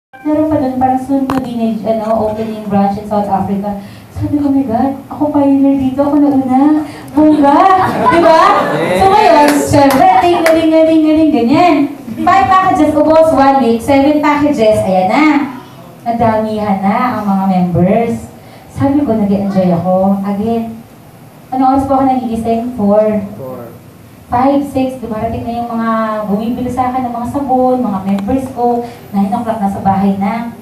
Meron pa doon, parang soon to be opening branch in South Africa. Sabi ko, oh my God, ako pioneer dito, ako nauna. Bongga! Diba? So ngayon, syempre, galing, ganyan. 5 packages, ubos 1 week, 7 packages, ayan na. Nadamihan na ang mga members. Sabi ko, nag-enjoy ako. Again, ano oras po ako nagigising? 4. 5, 6, dumarating na yung mga bumibili sa akin ng mga sabon, mga members ko. 9 o'clock nasa bahay na.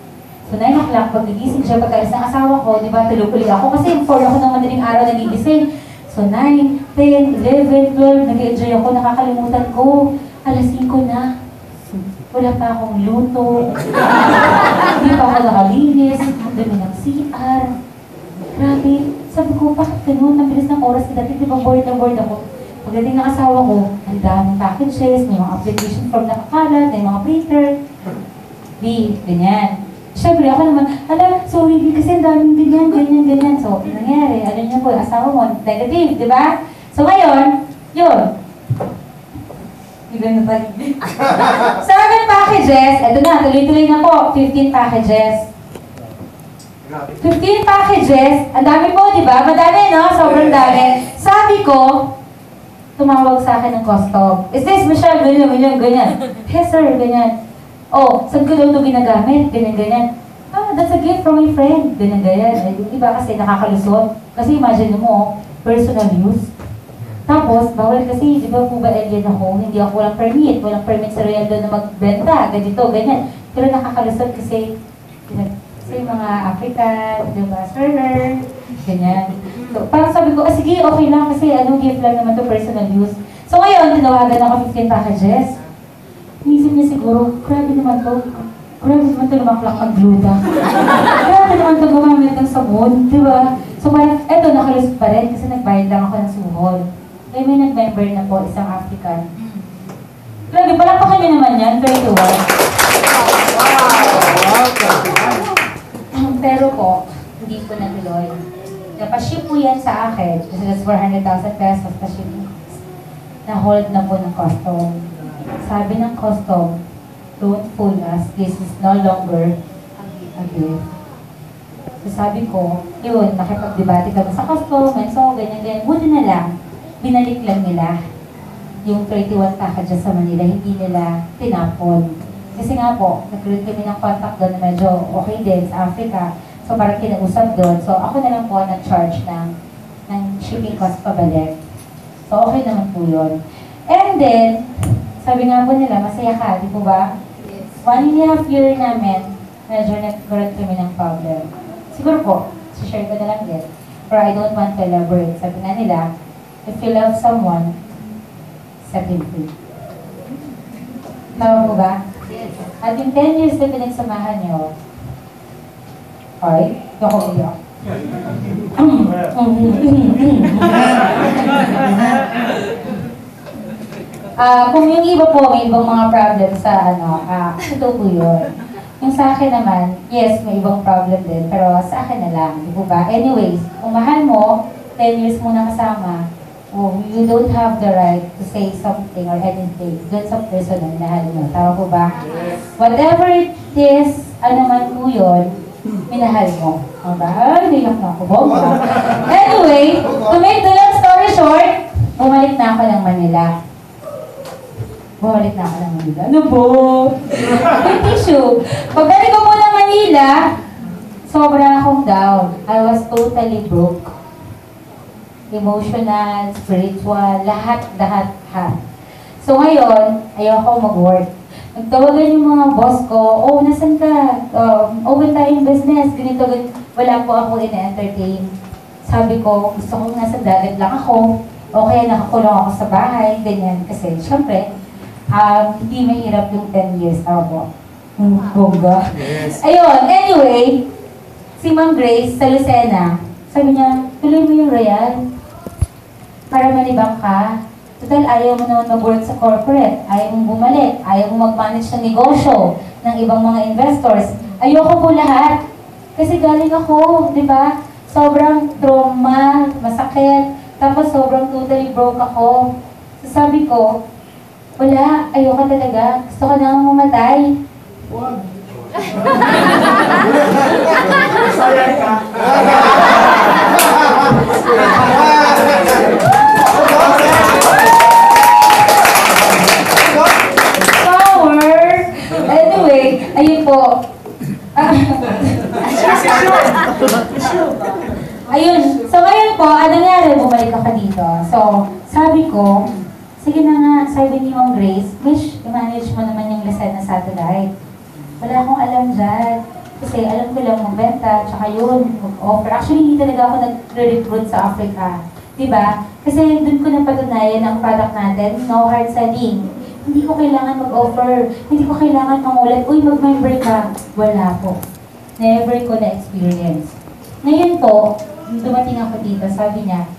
So 9 o'clock, pag nagising siya, pagkaalis ng asawa ko, di ba, tulog ulit ako kasi 4 ako ng madaling araw nagigising. So 9, 10, 11, 12, nag-enjoy ako, nakakalimutan ko. Alas 5 na. Wala pa akong luto. Hindi pa ako nakalinis. Ang dami ng CR. Grabe. Sabi ko, bakit ganun? Ang bilis ng oras. Dati di ba bored na bored ako. Pagdating ng asawa ko, ang daming packages, may mga application form na kakalat, may mga printer. Ganyan. Siyempre, ako naman, sorry, kasi ang daming ganyan. So, nangyari, ano niya po, asawa mo, negative, di ba? So, ngayon, yun. Ibang na 7 packages, eto na, tuloy-tuloy na po, 15 packages. 15 packages, ang dami po, di ba? Madami, no? Sobrang dami. Sabi ko, tumawag sa akin ng custom. Is this Michelle? Ganyan. Yes, sir, ganyan. Oh, saan ko daw ito ginagamit? Ganyan. Ah, that's a gift from my friend. Ganyan. Yung iba kasi nakakalusot. Kasi imagine mo, personal use. Tapos, bawal kasi, di ba po ba alien ako? Hindi ako walang permit sa Royal doon na magbenta, ganyan. Pero nakakalusot kasi mga African, di ba, server, ganyan. So, parang sabi ko, sige, okay lang kasi gift lang naman to personal use. So ngayon, tinawagan ako 15 packages. Inisip niya siguro, grabe naman to lumaklak ang gluta. Grabe naman to gumamit ng sabon, di ba? So parang, eto, nakalusot pa rin kasi nagbayad lang ako ng suhol. Kaya may nag-member na po, isang African. Grabe, palakpakan niyo naman yan, 21. Pero po, hindi ko natuloy. Napaship po yan sa akin, kasi that's 400,000 pesos pa-shipping. Na-hold na po ng custom. Sabi ng custom, don't fool us, this is no longer a gift. So sabi ko, yun, nakipag-debate kami sa custom, and so, ganyan. Buti na lang, binalik lang nila yung 31 packages sa Manila, hindi nila tinapon. Kasi nga po, nag-create kami ng contact doon na medyo okay din sa Africa. So parang kinausap doon. So ako na lang po nag-charge ng shipping cost pabalik. So okay naman po yun. And then, sabi nga po nila, masaya ka, di po ba? Yes. 1.5 year namin, medyo nagkaroon kami ng problem. Siguro po, share ko na lang din. Pero I don't want to elaborate. Sabi nga nila, if you love someone, set him free. Tama po ba? Yes. At yung 10 years na pinagsamahan nyo, ay, ako iyak. Kung yung iba po, may ibang mga problem sa ito po yun. Yung sa akin naman, yes, may ibang problem din, pero sa akin na lang, di po ba? Anyways, kung mahal mo, 10 years mo na kasama, you don't have the right to say something or anything dun sa person na minahal mo. Tama po ba? Yes. Whatever it is, ano man po yun, minahal mo. Diba? Ay, nilak na ako. Bomba. Anyway, to make the long story short, bumalik na ako ng Manila. Ano po? Yung tissue. Pagbalik ko po ng Manila, sobra akong down. I was totally broke. Emotional, spiritual, lahat. So ngayon, ayoko mag-work. Nagtawagan yung mga boss ko, nasan ka? Open tayong business, ganito. Wala po ako ina-entertain. Sabi ko, gusto kong nasa dagat lang ako. O kaya nakakulong ako sa bahay, ganyan. Kasi, syempre, hindi mahirap yung 10 years. Ako. Bongga. Yes. Ayun, anyway, si Ma'am Grace sa Lucena, sabi niya, tuloy mo yung Royal para malibang ka. Total, ayaw mo naman mag-work sa corporate, ayaw mong bumalik, ayaw mong mag-manage ng negosyo ng ibang mga investors. Ayoko po lahat. Kasi galing ako, di ba? Sobrang trauma, masakit, tapos sobrang totally broke ako. So sabi ko, wala, ayoko talaga. Gusto ko na mamatay. Sayang ka. Power! Anyway, ayun po. Ayun. So, ngayon po, ano nangyari? Bumalik ako dito. So, sabi ko, sige na nga, sabi ni Ma'am Grace, Mish, i-manage mo naman yung Lucena Satellite. Wala akong alam dyan. Kasi alam ko lang magbenta, tsaka yun, mag-offer. Actually, hindi talaga ako nag-recruit sa Africa. Diba? Kasi dun ko napatunayan ang product natin, no hard selling. Hindi ko kailangan mag-offer. Hindi ko kailangan mangulat, uy, mag-member ka. Wala po. Never ko na-experience. Ngayon po, dumating ako dito, sabi niya,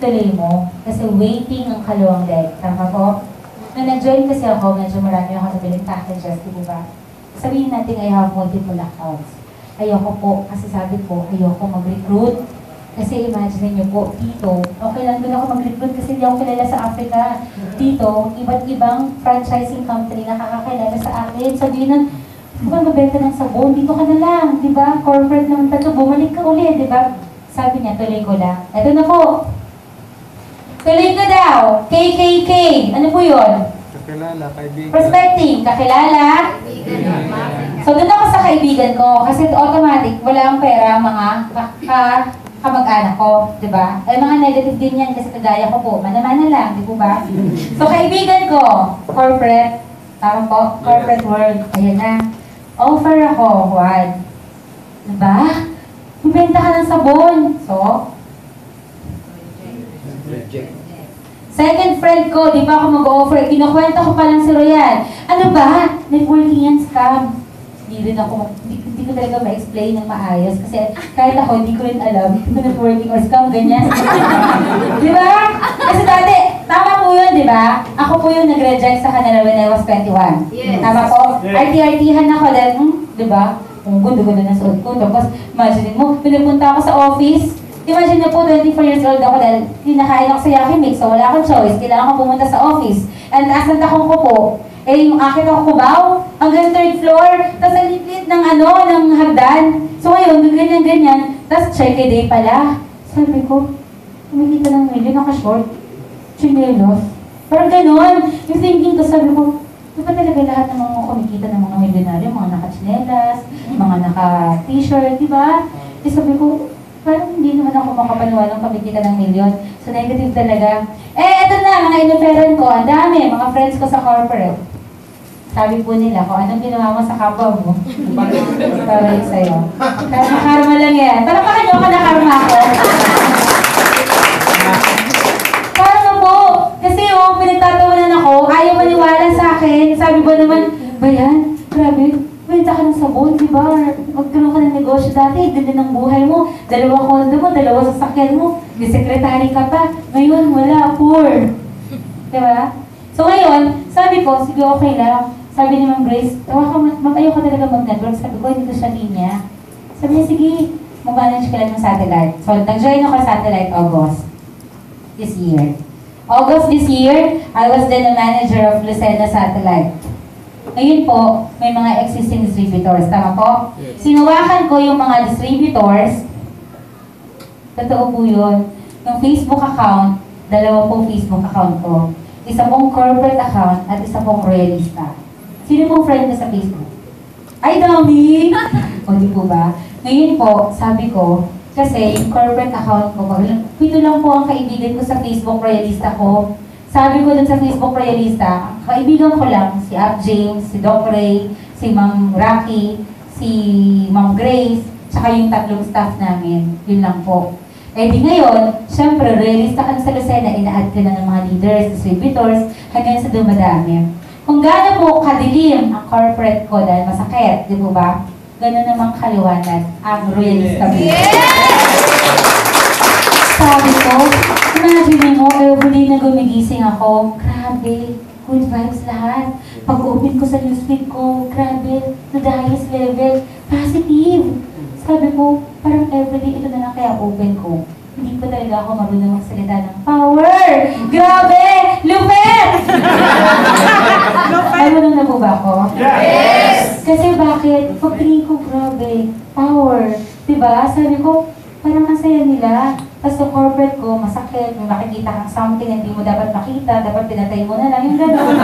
tuloy mo. Kasi waiting ang kaluwang leg. Tama po? Nung nag-join kasi ako, medyo marami ako nabiling packages, di ba? Sabihin natin, I have multiple accounts. Ayoko po, kasi sabi ko, ayoko mag-recruit. Kasi imagine niyo po, dito, okay lang doon ako mag-recruit kasi hindi ako kilala sa Africa. Dito, iba't ibang franchising company nakakakilala sa akin. Sabihin nun, huwag mabenta ng sabon, dito ka na lang, di ba? Corporate naman tayo, bumalik ka ulit, di ba? Sabi niya, tuloy ko lang. Ito na po. Tuloy ko daw. KKK. Ano po yun? Kakilala, kaibigan. Prospecting. Kakilala. So, doon ako sa kaibigan ko. Kasi automatic, wala akong pera mga kamag-anak ko. Diba? Eh, mga negative din yan kasi kagaya ko po. Mana-mana lang. Di po ba? So, kaibigan ko. Corporate. Tama po. Corporate world. Ayan na. Offer ako. Juan. Diba? Ibenta ka ng sabon. So, second friend ko, di ba ako mag-offer? Kinukwenta ko pa lang si Royal. Ano ba? Networking yan, scam. Hindi ko talaga ma-explain ng maayos. Kasi kahit ako, hindi ko rin alam kung networking or scam, ganyan. Di ba? Kasi dati, tama po yun, di ba? Ako po yung nag-reject sa kanila when I was 21. Yes. Tama po? Yes. RT-RT-han ako dahil, di ba? Kung gundo-gundo na suot ko. Tapos, imagine mo, pinupunta ako sa office. Imagine na po, 24 years old ako dahil kinakain ako sa Yaki Mix, so wala akong choice. Kailangan ko pumunta sa office. And taas ng takong ko po, eh yung akin ako kubaw, hanggang 3rd floor, tapos ang liit ng ng hagdan. So ngayon, ganyan-ganyan, tapos check a day pala. Sabi ko, kumikita ng million, naka-short, chinelos. Parang ganon. Yung thinking ko, sabi ko, di ba talaga lahat ng mga kumikita ng mga milyonaryo, mga naka-chinelas, mga naka-t-shirt, di ba? Eh sabi ko, parang hindi naman ako makapaniwalang kumikita ng milyon. So, negative talaga. Eh, eto na, mga inuferan ko. Ang dami, mga friends ko sa corporate. Sabi po nila, kung anong ginawa mo sa kapwa mo, babalik sa'yo. Karma lang yan. Talapakan niyo ako na karma ako. Karma po. Kasi pinagtatawanan ako, ayaw maniwala sa akin. Sabi ko naman, bayan, grabe. Benta ka ng sabon, di ba? Magkaroon ka ng negosyo dati, ganda ng buhay mo. 2 kondo mo, 2 sasakyan mo. May sekretary ka pa. Ngayon, wala, poor. Di ba? So ngayon, sabi ko, sige, okay lang. Sabi ni Ma'am Grace, ayaw ka talaga mag-network. Sabi ko, hindi ko siya linya. Sabi niya, sige, mag-manage ka lang ng satellite. So, nag-join ako sa satellite August this year. August this year, I was then a manager of Lucena Satellite. Ngayon po, may mga existing distributors. Tama po? Yes. Sinuwakan ko yung mga distributors. Totoo po yun. Yung Facebook account, 2 pong Facebook account ko. Isa pong corporate account at isa pong royalista. Sino pong friend ko sa Facebook? Ay, dami! O, di po ba? Ngayon po, sabi ko, kasi yung corporate account ko, 7 lang po ang kaibigan ko sa Facebook royalista ko. Sabi ko dun sa Facebook royalista, kaibigan ko lang si Up James, si Doc Ray, si Ma'am Rocky, si Ma'am Grace, tsaka yung 3 staff namin. Yun lang po. Eh di ngayon, syempre, royalista ka na sa Lucena, ina-add ka na ng mga leaders, distributors, hanggang sa dumadami. Kung gano'n po kadilim ang corporate ko dahil masakit, di po ba? Gano'n namang kaliwanag ang royalista business. Sabi ko, imagine mo, everyday na gumigising ako, grabe, good vibes lahat. Pag-open ko sa newsfeed ko, grabe, to the highest level, positive. Sabi ko, parang everyday ito na lang kaya open ko. Hindi pa talaga ako marunong magsalita ng power. Grabe! Lupet! Marunong na po ba ako? Yes! Kasi bakit? Pagtingin ko, grabe, power. Diba? Sabi ko, parang ang saya nila. Tapos sa corporate ko, masakit, may makikita kang something na hindi mo dapat makita, dapat pinatay mo na lang, yung gano'n.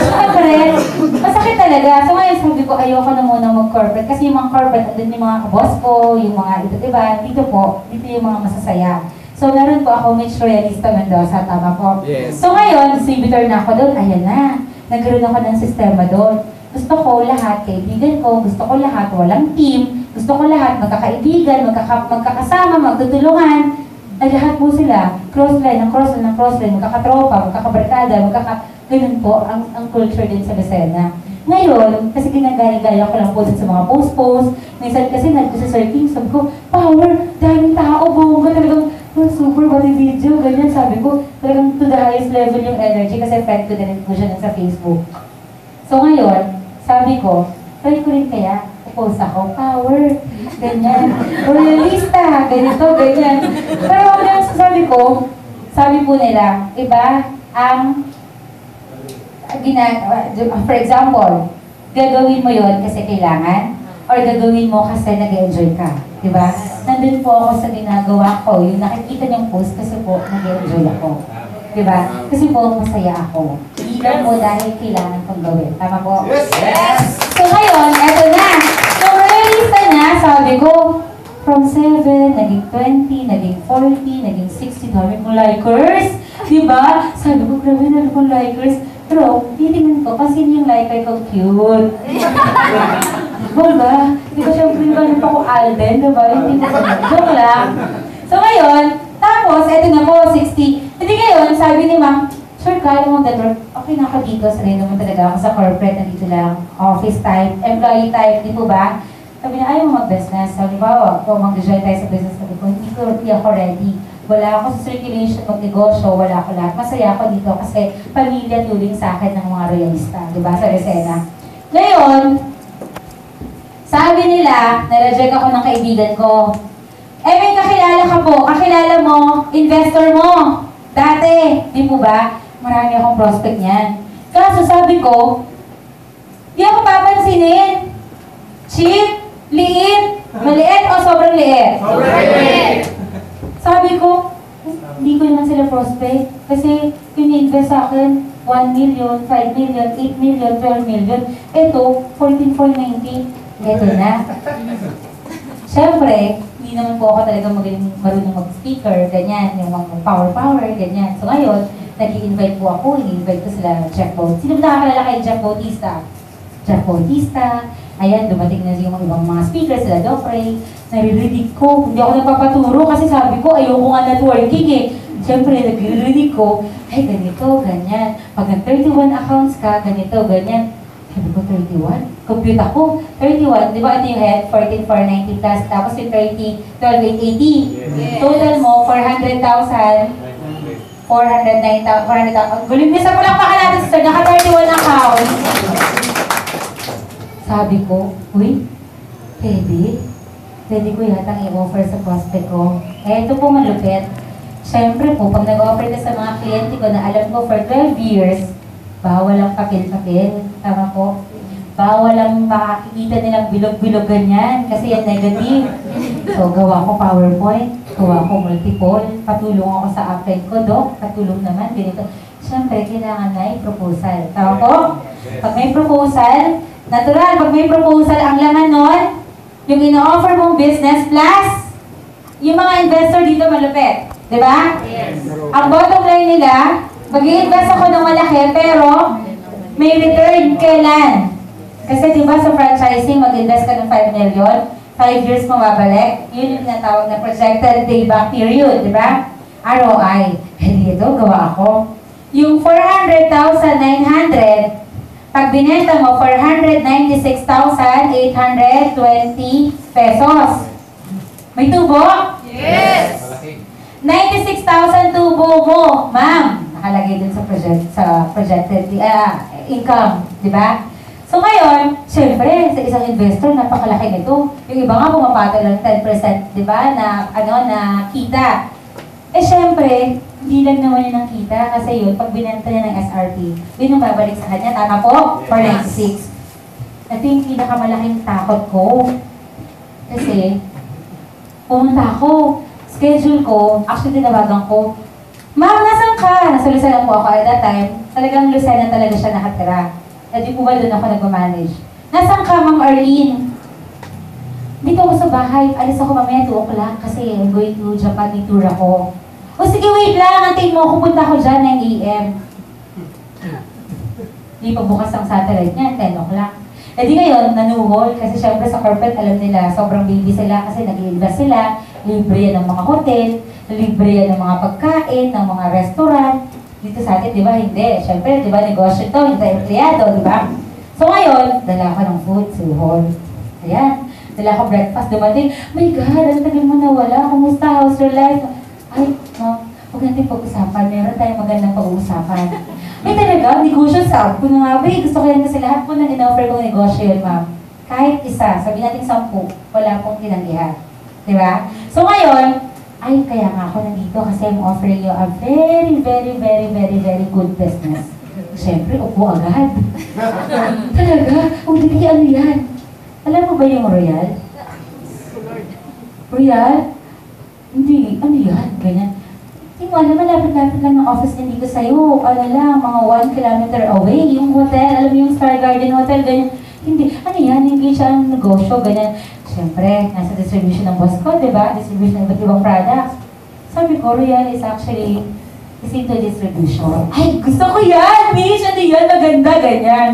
Siyempre, masakit talaga. So ngayon sabi ko, ayoko na muna mag-corporate. Kasi yung mga corporate, andun yung mga boss ko, yung mga ito, diba? Dito po, dito yung mga masasaya. So meron po ako, Mitch Realista Mendoza, tama po. Yes. So ngayon, distributor na ako doon, ayan na. Nagkaroon ako ng sistema doon. Gusto ko lahat, kaibigan ko, gusto ko lahat, walang team, gusto ko lahat, magkakaibigan, magkakasama, magtutulungan. Ay lahat po sila, crossline, magkakatropa, magkakabarkada, ganun po ang culture din sa Lucena. Ngayon, kasi ginagaya-gaya ko lang po sa mga post-post, minsan kasi nag-surfing, sabi ko, power, daming tao, bongga, talagang super body video, ganyan, sabi ko, talagang to the highest level yung energy kasi friend ko din po siya sa Facebook. So ngayon, sabi ko, try ko rin kaya, post ako, power, ganyan, realista, ganito, ganyan. Pero hanggang sabi ko, sabi po nila, iba ang for example, gagawin mo yon kasi kailangan, or gagawin mo kasi nag-enjoy ka, di ba? Nandun po ako sa ginagawa ko, yung nakikita niyong post kasi po nag-enjoy ako, di ba? Kasi po masaya ako. Hindi lang po dahil kailangan kong gawin. Tama po? Yes! So ngayon, eto na. So realista na, sabi ko, from 7, naging 20, naging 40, naging 60, dami kong likers. Diba? Sabi ko, grabe na kong likers. Pero, titingnan ko, kasi yung liker ko cute. Diba? Hindi ko siyempre ganun pa ko Alden, diba? Hindi ko joke lang. So ngayon, tapos, eto na po, 60. Hindi ngayon, sabi ni Ma'am, sure, kaya mo network. Okay na ako dito, sanay naman talaga ako sa corporate, nandito lang, office type, employee type, di po ba? Sabi niya, ayaw mo mag-business. Sabi ba, kung mag-join tayo sa business, sabi ko, hindi ako ready. Wala ako sa circulation, mag-negosyo, wala ako lahat. Masaya ako dito kasi pamilya tuling sa akin ng mga realista, di ba, sa Lucena. Ngayon, sabi nila, na-reject ako ng kaibigan ko. Eh, may kakilala ka po, kakilala mo, investor mo. Dati, di po ba? Marami akong prospect niyan. Kaso sabi ko, di ako papansinin. Cheap, liit, maliit o sobrang liit? Sobrang liit! Sabi ko, hindi ko naman sila prospect. Kasi in-invest sa akin, 1 million, 5 million, 8 million, 12 million. Ito, 14,490. Ito na. Siyempre, hindi naman po ako talaga marunong mag-speaker, ganyan, yung mga power, ganyan. So ngayon, nag-i-invite po ako, i-invite ko sila Jeff Bautista. Sino ba nakakalala kay Jeff Bautista? Jeff Bautista, ayan, dumating na yung ibang mga speakers, sila Doc Ray, naririnig ko, hindi ako nagpapaturo kasi sabi ko, ayoko nga networking eh. Siyempre, naririnig ko, ay ganito, ganyan. Pag nag-31 accounts ka, ganito, ganyan. Sabi ko, 31? Compute ako. 31, di ba ito yung head? 14,490 plus. Tapos yung 30, 12,880. Yes. Total mo, 400,000. 409,000. 400,000. Gulimisa po lang baka natin, sir. Naka-31 account. Sabi ko, uy, pwede? Pwede ko yatang i-offer sa prospect ko. Eh, ito po malupit. Siyempre po, pag nag-offer ka sa mga kliyente ko na alam ko for 12 years, bawal ang papel-papel. Tama po? Bawal ang makikita nilang bilog-bilog ganyan kasi yan negative. So, gawa ko PowerPoint, gawa ko multiple, patulong ako sa upline ko, Doc, patulong naman, ganito. Siyempre, kailangan na proposal. Tama po? Pag may proposal, natural, pag may proposal, ang laman nun, yung ino-offer mong business plus, yung mga investor dito malupit. Di ba? Yes. Ang bottom line nila, mag-i-invest ako ng malaki, pero may return kailan? Kasi di ba sa franchising, mag-invest ka ng 5 million, 5 years mo mabalik, yun yung tinatawag na projected payback period, di ba? ROI. Eh dito, gawa ako. Yung 400,900, pag binenta mo, 496,820 pesos. May tubo? Yes. 96,000 tubo mo, ma'am. Nakalagay dun sa projected income, di ba? So ngayon, syempre, sa isang investor, napakalaki nito. Yung iba nga pumapatol ng 10%, di ba, na, na kita. Eh syempre, Hindi lang naman yun ang kita kasi yun, pag binenta niya ng SRP, yun yung babalik sa kanya. Tama po? For 96. Ito yung pinakamalaking takot ko. Kasi, pumunta ako. Schedule ko, actually tinawagan ko, Ma'am, nasan ka? Nasa Lucena po ako at that time. Talagang Lucena talaga siya nakatira. At di po ba doon ako nag-manage. Nasaan ka, Ma'am Arlene? Dito ako sa bahay. Alis ako mamaya 2 o'clock kasi I'm going to Japan, may tour ako. O sige, wait lang. Antayin mo ako. Punta ako dyan 9 a.m. Di pa bukas ang satellite niya, 10 o'clock. E di ngayon, nanuhol. Kasi syempre sa corporate, alam nila, sobrang busy sila kasi nag-i-invest sila. Libre yan ng mga hotel, libre yan ng mga pagkain, ng mga restaurant. Dito sa atin, di ba? Hindi. Syempre, di ba, negosyo to, hindi empleyado, di ba? So ngayon, dala ko ng food, suhol. Ayan. Dala ko breakfast, dumating. My God, ang tagal mo nawala. Kumusta? How's your life? Ay, no. Huwag natin pag-usapan. Meron tayong magandang pag-uusapan. May talaga, negosyo sa ko na nga ba. Gusto ko yan kasi lahat po ng in-offer kong negosyo yun, ma'am. Kahit isa, sabi natin 10, wala pong tinanggihan. Di ba? So ngayon, ay, kaya nga ako nandito kasi I'm offering you a very, very, very, very, very good business. Siyempre, upo agad. Talaga? O, di ano yan? Alam mo ba yung Royal? Royal? Hindi. Ano yan? Ganyan. Hindi mo alam, malapit-lapit lang ng office niya dito sa'yo. Ano lang, mga 1 kilometer away. Yung hotel, alam mo yung Star Garden Hotel, ganyan. Hindi. Ano yan? Hindi siya ang negosyo, ganyan. Siyempre, nasa distribution ng boss ko, di ba? Distribution ng iba't ibang products. Sabi ko, Royal is actually is into distribution. Ay, gusto ko yan! Mish, ano yan? Maganda, ganyan.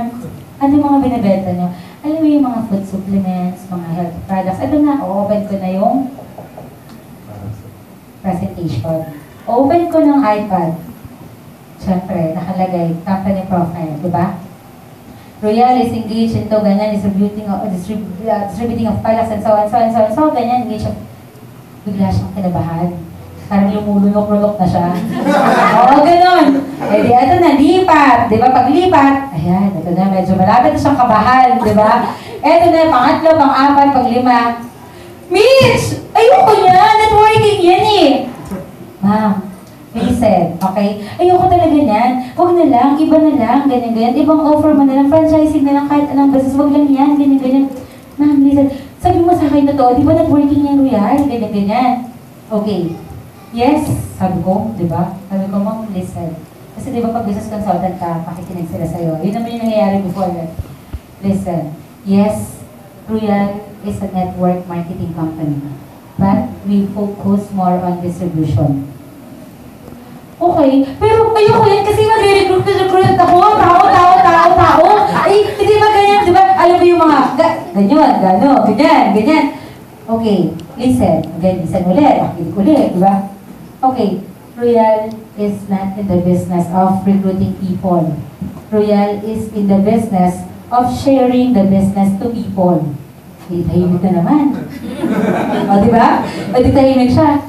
Ano mga binibenta nyo? Alam mo yung mga food supplements, mga health products. Ito na, open ko na yung presentation. Open ko ng iPad. Siyempre, nakalagay, company profile, di ba? Royal is engaged into ganyan, distributing of products and so on, so on, so on, so ganyan, engaged siya. Bigla siyang kinabahan. Parang lumulunok-lunok na siya. Oo, ganun. Eh di, ito na, lipat. Di ba, paglipat, ayan, ito na, medyo malapit na siyang kabahan, di ba? Ito na, pangatlo, pang-apat, pang-5. Mitch! Ayoko yan! Networking yan eh! Ma'am, listen, okay? Ayoko talaga yan. Huwag na lang, iba na lang, ganyan-ganyan. Ibang offer mo na lang, franchising na lang, kahit anong business, huwag lang yan, ganyan-ganyan. Ma'am, listen, sabi mo sa akin na to, di ba networking yan, Royal? Ganyan-ganyan. Okay. Yes, sabi ko, di ba? Sabi ko, Ma'am, listen. Kasi di ba pag business consultant ka, makikinig sila sa'yo. Yun naman yung nangyayari before. Listen, yes, Royal is a network marketing company. But we focus more on distribution. Okay, pero ayoko yan kasi mag-recruit ako. Tao. Ay, hindi ba ganyan, di ba? Alam mo yung mga, ganyan. Okay, listen. Again, listen ulit. Makinig ulit, di ba? Okay, Royal is not in the business of recruiting people. Royal is in the business of sharing the business to people. Tahimik na naman. O, di ba? O, di tahimik siya.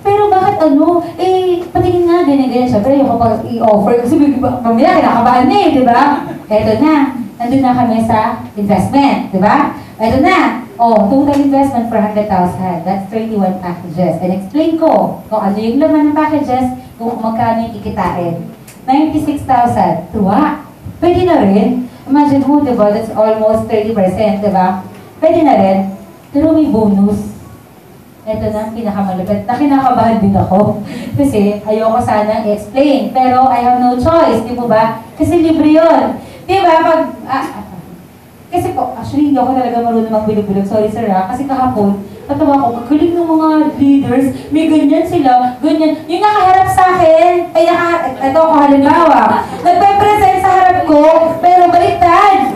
Pero bakit ano? Eh, patingin nga, ganyan-ganyan. Siyempre, yung kapag i-offer, kasi mamaya, kinakabahan na eh, di ba? Eto na. Nandun na kami sa investment, di ba? Eto na. Oh, total investment for 100,000. That's 31 packages. And explain ko kung ano yung laman ng packages, kung magkano yung kikitain. 96,000. Tuwa. Pwede na rin. Imagine mo, diba? That's almost 30%, diba? Pwede na rin. Pero may bonus. Ito na ang pinakamalapit. Nakinakabahan din ako. Kasi ayoko sanang i-explain. Pero I have no choice, di po ba? Kasi libre yun. Di ba? Kasi po, actually, hindi ako talaga marunong magbilog-bilog. Sorry, sir, ha? Kasi kahapon, natawa ko, kagaling ng mga leaders, may ganyan sila, ganyan. Yung nakaharap sa akin, ay ito ako halimbawa, nagpe-present sa harap ko, pero baliktad.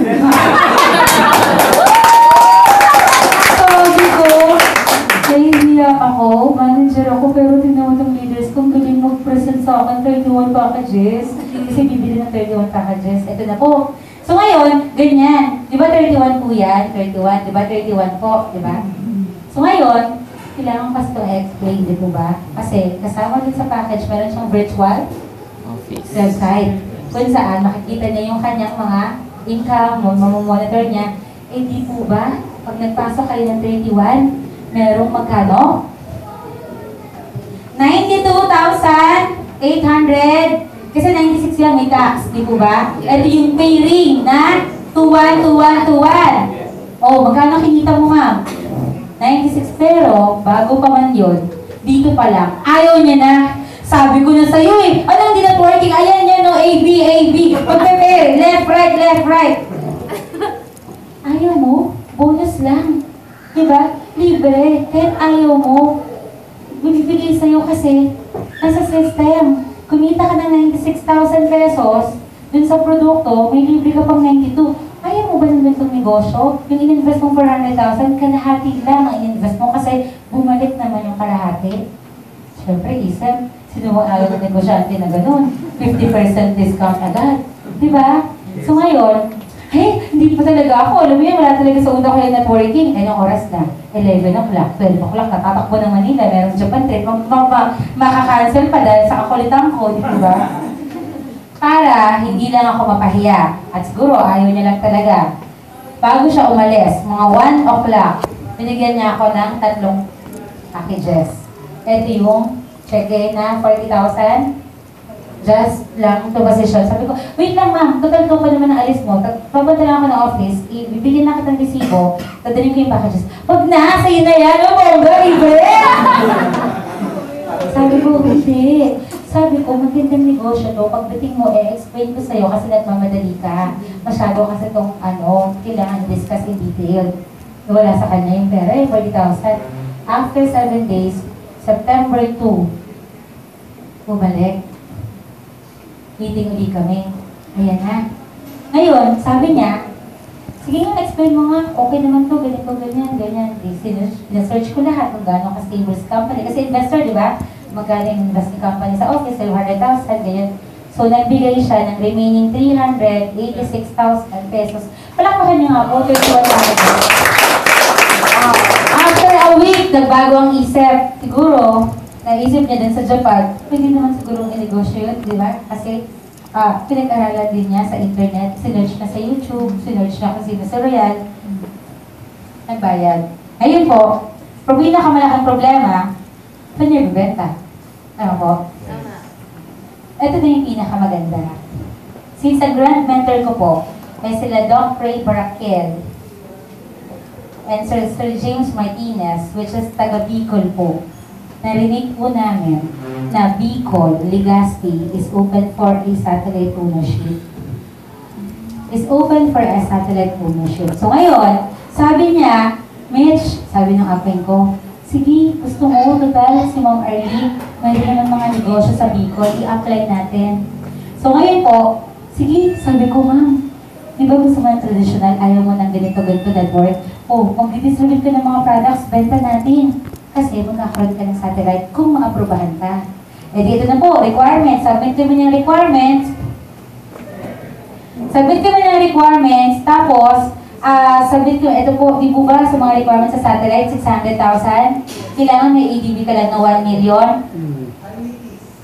Sabi ko, nahihiya ako, manager ako, pero tingnan mo itong leaders kung galing mag-present sa akin, 31 packages. Kasi bibili ng 31 packages. Ito na po. So ngayon, ganyan. Di ba 31 po yan? 31. Di ba 31 po? Di ba? So ngayon, kailangan pa ito explain, di po ba? Kasi kasama din sa package, meron siyang virtual website. Kung saan makikita niya yung kanyang mga income, mamamonitor niya. Eh di po ba? Pag nagpasok kayo ng 31, merong magkano? 92,000 800. Kasi 96 yan, may tax, di po ba? Ito yung pay ring na 212121. Oh, magkano kinita mo, ma'am? 96, pero bago pa man yun, dito pa lang, ayaw niya na. Sabi ko na sa'yo eh, anong di networking? Ayan yan, no, A, B, Pag-prepare, left, right. Ayaw mo, bonus lang. Diba? Libre, kahit ayaw mo. Bibigay sa'yo kasi, nasa system. Kumita ka ng 96,000 pesos, dun sa produkto, may libre ka pang 92. Ayaw mo ba ng ganitong negosyo? Yung in-invest mo 400,000, kalahati lang ang in-invest mo kasi bumalik naman yung kalahati. Siyempre, isip, sino mo ayaw ng negosyante na ganun? 50% discount agad. Diba? So ngayon, hindi pa talaga ako. Alam mo yun, wala talaga sa una ko yung networking. Anong oras na? 11 o'clock, 12 o'clock, natatakbo ng Manila, meron Japan trip, makakancel pa dahil sa kakulitan ko, di ba? Para hindi lang ako mapahiya. At siguro, ayaw niya lang talaga. Bago siya umalis, mga 1 o'clock, binigyan niya ako ng 3 packages. Ito yung check-in na 40,000. Just lang to position. Sabi ko, wait lang ma'am, total ko pa naman ang alis mo. Papunta lang ako ng office, ibibigyan na kita ng resibo, dadalhin ko yung packages. Huwag na, sa'yo na yan, o bongga, libre! Sabi ko, hindi. Sabi ko, magandang negosyo to. Pagdating mo, explain ko sa'yo kasi nagmamadali ka. Masyado kasi itong kailangan discuss in detail. Wala sa kanya yung pera, 40,000. After 7 days, September 2, bumalik. Meeting ulit kami. Ayan na. Ngayon, sabi niya, sige nga, explain mo nga, okay naman to, ganito, ganyan. Sinesearch ko lahat kung gano'ng ka-stable sa company. Kasi investor, di ba? Magkano invest company sa office, 100,000, ganyan. So, nagbigay siya ng remaining 386,000 pesos. Palakpakan niyo nga po, 31,000. After a week, nagbago ang isip. Siguro, naisip niya din sa Japan, pwede naman siguro i-negosyo yun, di ba? Kasi pinag-aralan din niya sa internet, sinerch na sa YouTube, sinerch na kasi na sa Royal, nagbayad. Ngayon po, pinakamalaking problema, saan niya bibenta? Ano po? Ito na yung pinakamaganda. Since ang grand mentor ko po, ay sila Doc Ray Barakel and Sir James Martinez, which is taga Bicol po. Narinig po namin na Bicol, Legazpi is open for a satellite ownership. So ngayon, sabi niya, Mitch, sabi ng apeng ko, sige, gusto mo, total, si Ma'am Arlie, mayroon naman mga negosyo sa Bicol, i-apply natin. So ngayon po, sige, sabi ko, ma'am, di ba gusto mo ng traditional, ayaw mo ng ganito network? Mag-distribute ka ng mga products, benta natin. Kasi magkakaroon ka ng satellite kung maaprobahan ka. Dito na po, requirements. Submit mo yung requirements. Tapos, ito po, di po ba sa mga requirements sa satellite, 600,000? Kailangan may ADB ka lang na 1 million.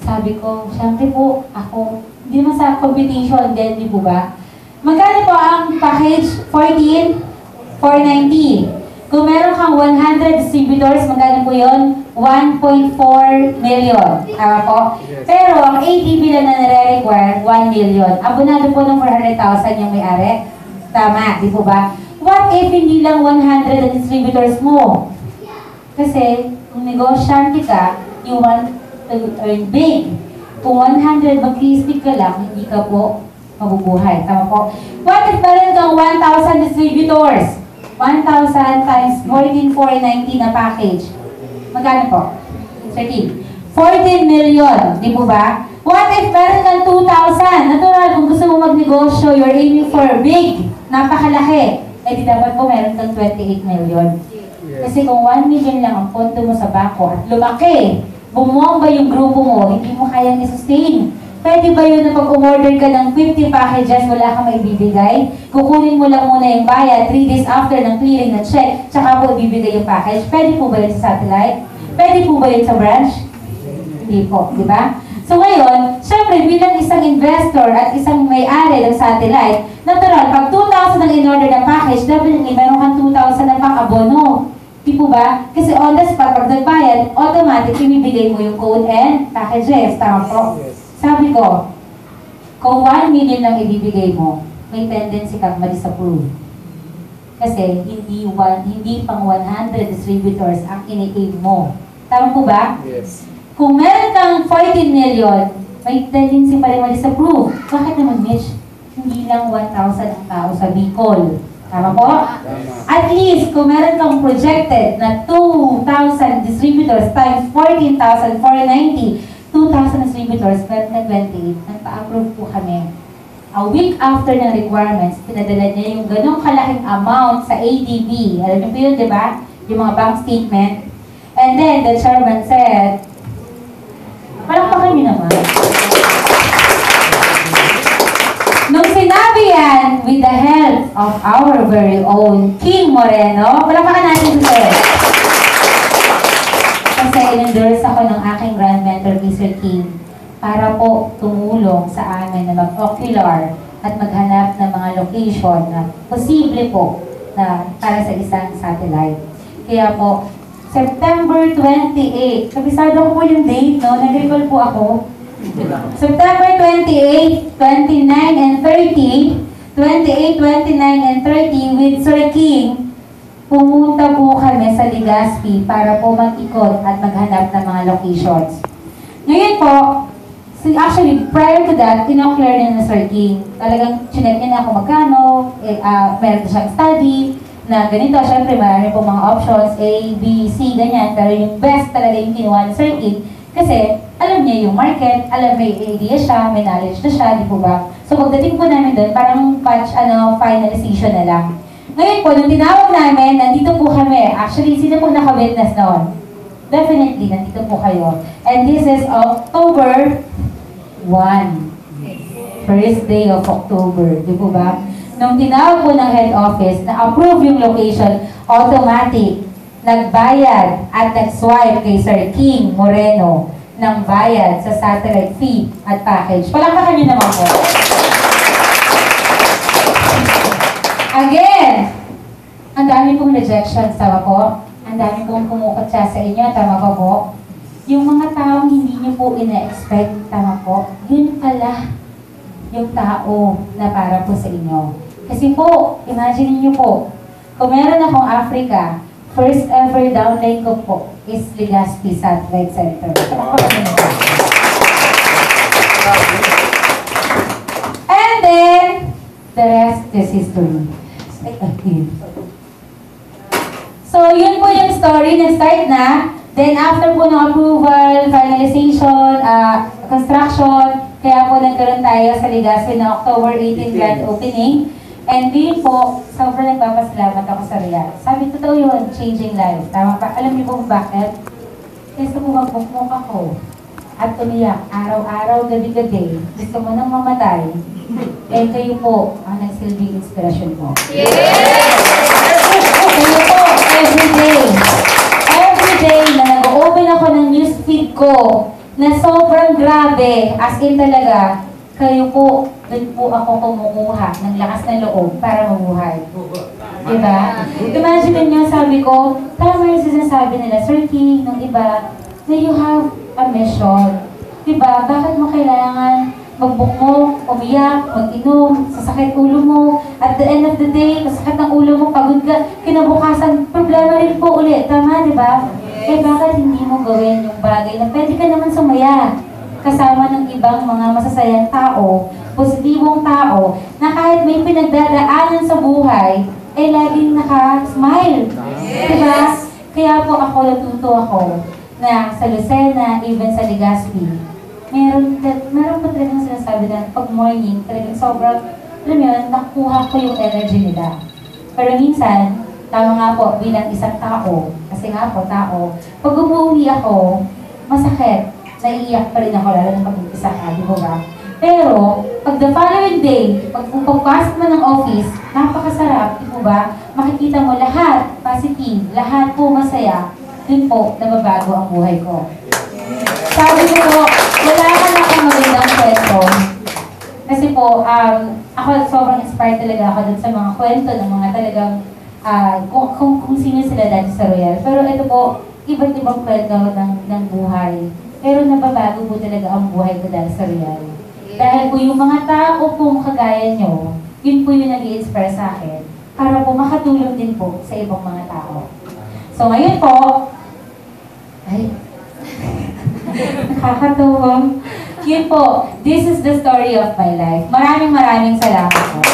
Sabi ko, syempre po, ako, hindi naman sa competition din, di po ba? Magkano po ang package? 14,490. Kung meron kang 100 distributors, magkano po yun? 1.4 million. Tama po? Yes. Pero ang ADB lang na nare-require, 1 million. Abonado po ng 400,000 yung may-ari. Tama, di po ba? What if hindi lang 100 ang distributors mo? Kasi, kung negosyante ka, you want to earn big. Kung 100 mag-stick ka lang, hindi ka po mabubuhay. Tama po? What if meron kang 1,000 distributors? 1,000 times 14,490 na package. Magkano po? 13. 14 million. Di po ba? What if meron kang 2,000? Natural, kung gusto mo magnegosyo, you're aiming for big. Napakalaki. Di dapat po meron kang 28 million. Kasi kung 1 million lang ang pondo mo sa bako at lumaki, bumomba yung grupo mo, hindi mo kayang i-sustain. Pwede ba yun na pag umorder ka ng 50 packages, wala kang maibibigay? Kukunin mo lang muna yung bayad 3 days after ng clearing ng check, tsaka po ibibigay yung package. Pwede po ba yun sa satellite? Pwede po ba yun sa branch? Hindi po, di ba? So ngayon, syempre bilang isang investor at isang may-ari ng satellite, natural, pag 2,000 ang in-order ng package, definitely meron kang 2,000 na pang abono. Di po ba? Kasi on the spot, pag nagbayad, automatic, ibibigay mo yung code and packages. Tama po? Sabi ko, kung 1 million lang ibibigay mo, may tendency kang ma-disapprove. Kasi hindi pang 100 distributors ang ini-aim mo. Tama po ba? Yes. Kung meron kang 14 million, may tendency pa rin ma-disapprove. Bakit naman, Mitch? Hindi lang 1,000 ang tao sa Bicol. Tama po? At least, kung meron kang projected na 2,000 distributors times 14,490, 2,000 distributors, meron na 28, nagpa-approve po kami. A week after ng requirements, pinadala niya yung ganong kalaking amount sa ADB. Alam niyo po yun, di ba? Yung mga bank statement. And then, the chairman said, palakpakan niyo naman. Nung sinabi yan, with the help of our very own King Moreno, palakpakan natin si Sir. Kasi in-endorse ako ng aking grand mentor, Mr. King, para po tumulong sa amin na mag-ocular at maghanap ng mga location na posible po na para sa isang satellite. Kaya po, September 28, kabisado ko po yung date, no? Nag-recall po ako. September 28, 29, and 30, 28, 29, and 30 with Sir King, pumunta po kami sa Legazpi para po mag-ikot at maghanap ng mga locations. Ngayon po, actually, prior to that, inocular niya na Sir King. Talagang chinek niya na ako magkano, meron siyang study, na ganito, syempre marami po mga options, A, B, C, ganyan. Pero yung best talaga yung kinuha ni Sir King, kasi alam niya yung market, alam may idea siya, may knowledge na siya, di po ba? So pagdating po namin doon, parang finalization na lang. Ngayon po, nung tinawag namin, nandito po kami. Actually, sino po naka-witness noon? Definitely, nandito po kayo. And this is October 1. First day of October, di po ba? Nung tinawag po ng head office na approve yung location, automatic, nagbayad at nag-swipe kay Sir King Moreno ng bayad sa satellite fee at package. Palakpakan niyo naman po. Again, ang dami pong rejections, tama po? Ang dami pong kumukutsa sa inyo, tama po po? Yung mga taong hindi niyo po ina-expect, tama po? Yun pala yung tao na para po sa inyo. Kasi po, imagine niyo po, kung meron akong Africa, first ever downline ko po is Legazpi Satellite Center. And then, the rest is history. So, yun po yung story. Nag-start na. Then, after po ng approval, finalization, construction, kaya po nagkaroon tayo sa Legazpi na October 18 grand opening. And din po, sobrang nagpapasalamat ako sa Riyadh. Sabi, totoo yun, changing life. Tama pa? Alam niyo po bakit? Kasi po magbukmok ako at umiyak araw-araw, gabi-gabi. Gusto mo nang mamatay. Eh kayo po ang nagsilbing inspirasyon ko. Kayo po, everyday. Everyday na nag-open ako ng newsfeed ko na sobrang grabe, as in talaga, kayo po, doon po ako kumukuha ng lakas ng loob para mabuhay. Diba? Imagine niyo, sabi ko, tama yung sinasabi nila, Sir King, nung iba, na you have a mission. Diba? Bakit mo kailangan magbukmok, umiyak, mag-inom, sasakit ulo mo, at the end of the day, masakit ng ulo mo, pagod ka, kinabukasan, problema rin po ulit. Tama, diba? Eh bakit hindi mo gawin yung bagay na pwede ka naman sumaya kasama ng ibang mga masasayang tao, positibong tao, na kahit may pinagdadaanan sa buhay, eh laging naka-smile. Yes. Diba? Kaya po ako, natuto ako na sa Lucena, even sa Legazpi, meron po talagang sinasabi na pag morning, talagang sobrang, alam yun, nakuha ko yung energy nila. Pero minsan, tama nga po, bilang isang tao, kasi nga po, tao, pag umuwi ako, masakit. Naiiyak pa rin ako, lalo na pag-isa ka, di ba? Pero, pag the following day, pag pagpasok mo ng office, napakasarap, di ba? Makikita mo lahat positive, lahat po masaya, dun po, nababago ang buhay ko. Sabi ko po, wala ka na akong magandang kwento. Kasi po, ako sobrang inspired talaga ako dun sa mga kwento ng mga talagang kung sino sila dati sa Royal. Pero ito po, iba't ibang kwento ng buhay. Pero nababago po talaga ang buhay ko dahil sa Royal. Dahil po yung mga tao po kagaya nyo, yun po yung nag-i-inspire sa akin para po makatulong din po sa ibang mga tao. So ngayon po, ay, nakakatuwa. Yun po, this is the story of my life. Maraming salamat po.